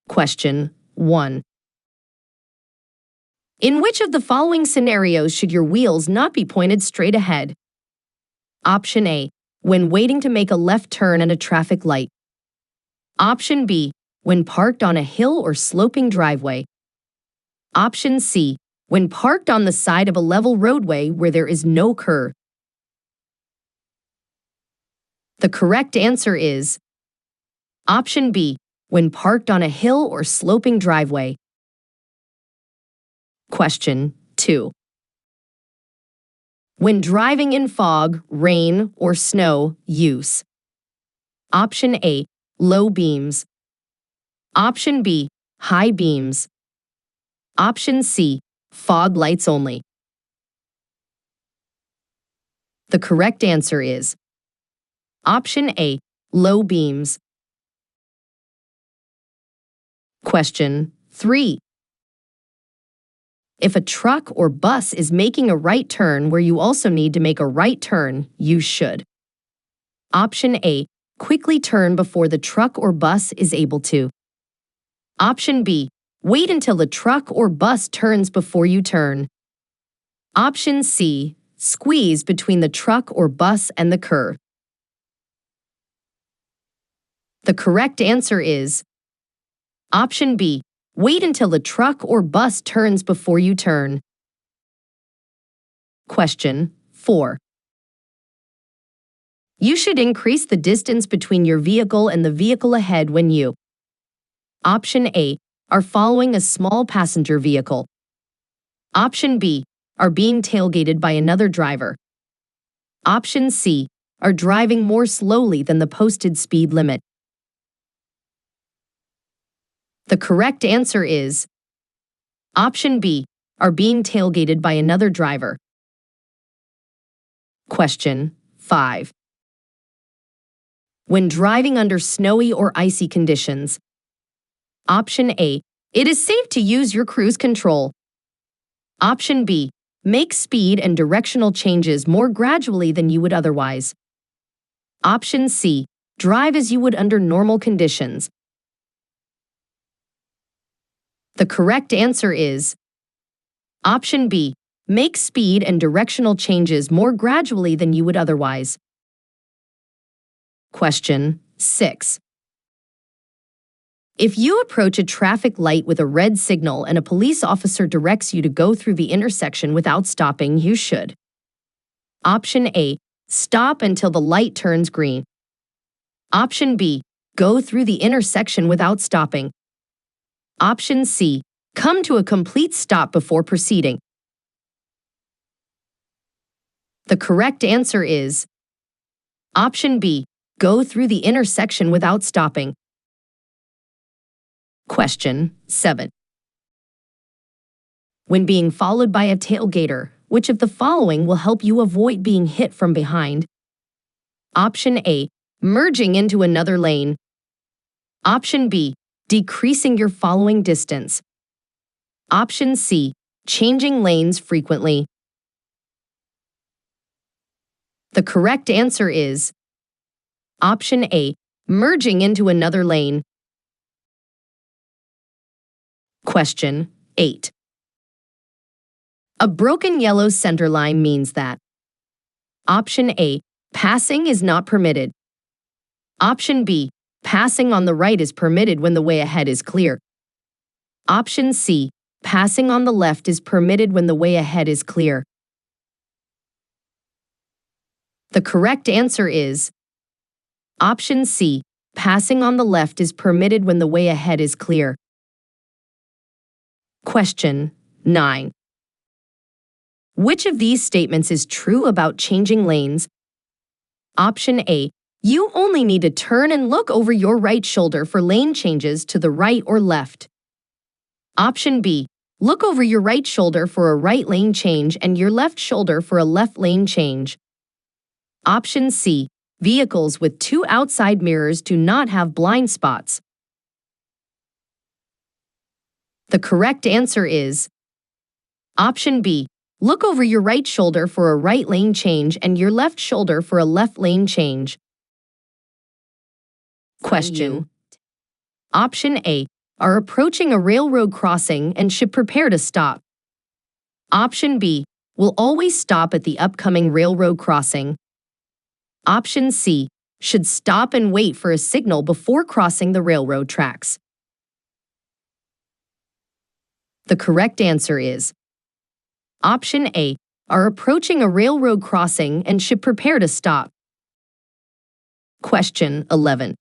Question 1. In which of the following scenarios should your wheels not be pointed straight ahead? Option A. When waiting to make a left turn at a traffic light. Option B. When parked on a hill or sloping driveway. Option C. When parked on the side of a level roadway where there is no curb. The correct answer is Option B. When parked on a hill or sloping driveway. Question 2. When driving in fog, rain, or snow, use. Option A. Low beams. Option B. High beams. Option C. Fog lights only. The correct answer is Option A. Low beams. Question 3. If a truck or bus is making a right turn where you also need to make a right turn, you should. Option A. Quickly turn before the truck or bus is able to. Option B. Wait until the truck or bus turns before you turn. Option C. Squeeze between the truck or bus and the curb. The correct answer is Option B. Wait until the truck or bus turns before you turn. Question 4. You should increase the distance between your vehicle and the vehicle ahead when you. Option A. Are following a small passenger vehicle. Option B. Are being tailgated by another driver. Option C. Are driving more slowly than the posted speed limit. The correct answer is Option B. Are being tailgated by another driver. Question 5. When driving under snowy or icy conditions. Option A. It is safe to use your cruise control. Option B. Make speed and directional changes more gradually than you would otherwise. Option C. Drive as you would under normal conditions. The correct answer is Option B. Make speed and directional changes more gradually than you would otherwise. Question 6. If you approach a traffic light with a red signal and a police officer directs you to go through the intersection without stopping, you should. Option A. Stop until the light turns green. Option B. Go through the intersection without stopping. Option C. Come to a complete stop before proceeding. The correct answer is Option B. Go through the intersection without stopping. Question 7. When being followed by a tailgater, which of the following will help you avoid being hit from behind? Option A. Merging into another lane. Option B. Decreasing your following distance. Option C. Changing lanes frequently. The correct answer is Option A. Merging into another lane. Question 8. A broken yellow center line means that Option A. Passing is not permitted. Option B. Passing on the right is permitted when the way ahead is clear. Option C. Passing on the left is permitted when the way ahead is clear. The correct answer is Option C. Passing on the left is permitted when the way ahead is clear. Question 9. Which of these statements is true about changing lanes? Option A. You only need to turn and look over your right shoulder for lane changes to the right or left. Option B. Look over your right shoulder for a right lane change and your left shoulder for a left lane change. Option C. Vehicles with 2 outside mirrors do not have blind spots. The correct answer is Option B. Look over your right shoulder for a right lane change and your left shoulder for a left lane change. Question. Option A. are approaching a railroad crossing and should prepare to stop. Option B, will always stop at the upcoming railroad crossing. Option C, should stop and wait for a signal before crossing the railroad tracks. The correct answer is Option A, are approaching a railroad crossing and should prepare to stop. Question 11.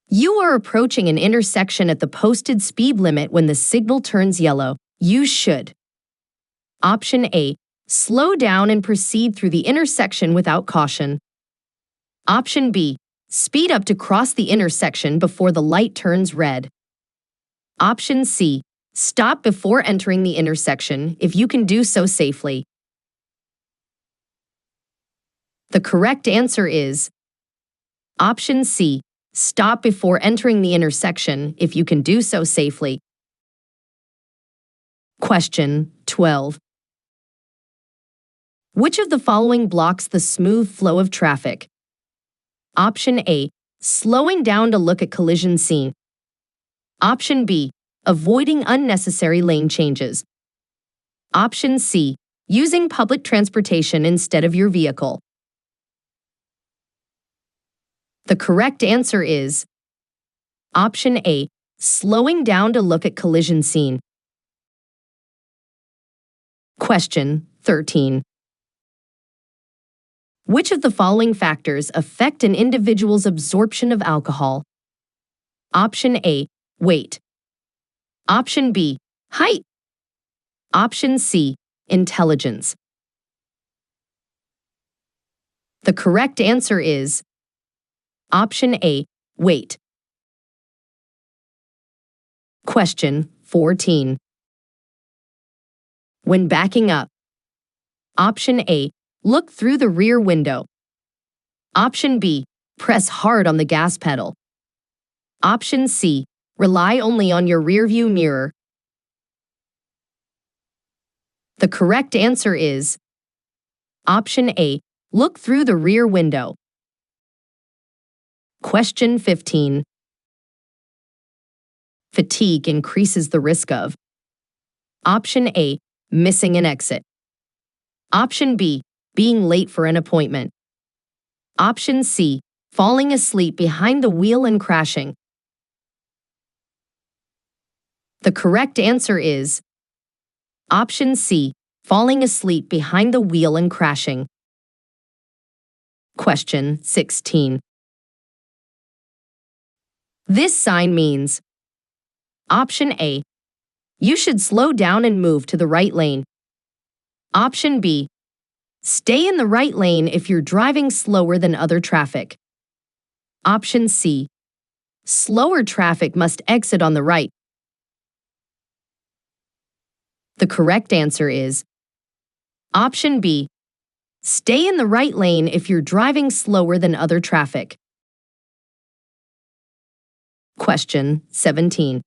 You are approaching an intersection at the posted speed limit when the signal turns yellow. You should. Option A, slow down and proceed through the intersection without caution. Option B, speed up to cross the intersection before the light turns red. Option C, stop before entering the intersection if you can do so safely. The correct answer is Option C, stop before entering the intersection if you can do so safely. Question 12. Which of the following blocks the smooth flow of traffic? Option A, slowing down to look at collision scene. Option B, avoiding unnecessary lane changes. Option C, using public transportation instead of your vehicle. The correct answer is Option A, slowing down to look at collision scene. Question 13. Which of the following factors affect an individual's absorption of alcohol? Option A, weight. Option B, height. Option C, intelligence. The correct answer is Option A, weight. Question 14. When backing up, Option A, look through the rear window. Option B, press hard on the gas pedal. Option C, rely only on your rearview mirror. The correct answer is Option A, look through the rear window. Question 15. Fatigue increases the risk of Option A, missing an exit. Option B, being late for an appointment. Option C, falling asleep behind the wheel and crashing. The correct answer is Option C, falling asleep behind the wheel and crashing. Question 16. This sign means Option A, you should slow down and move to the right lane. Option B, stay in the right lane if you're driving slower than other traffic. Option C, slower traffic must exit on the right. The correct answer is Option B, stay in the right lane if you're driving slower than other traffic. Question 17.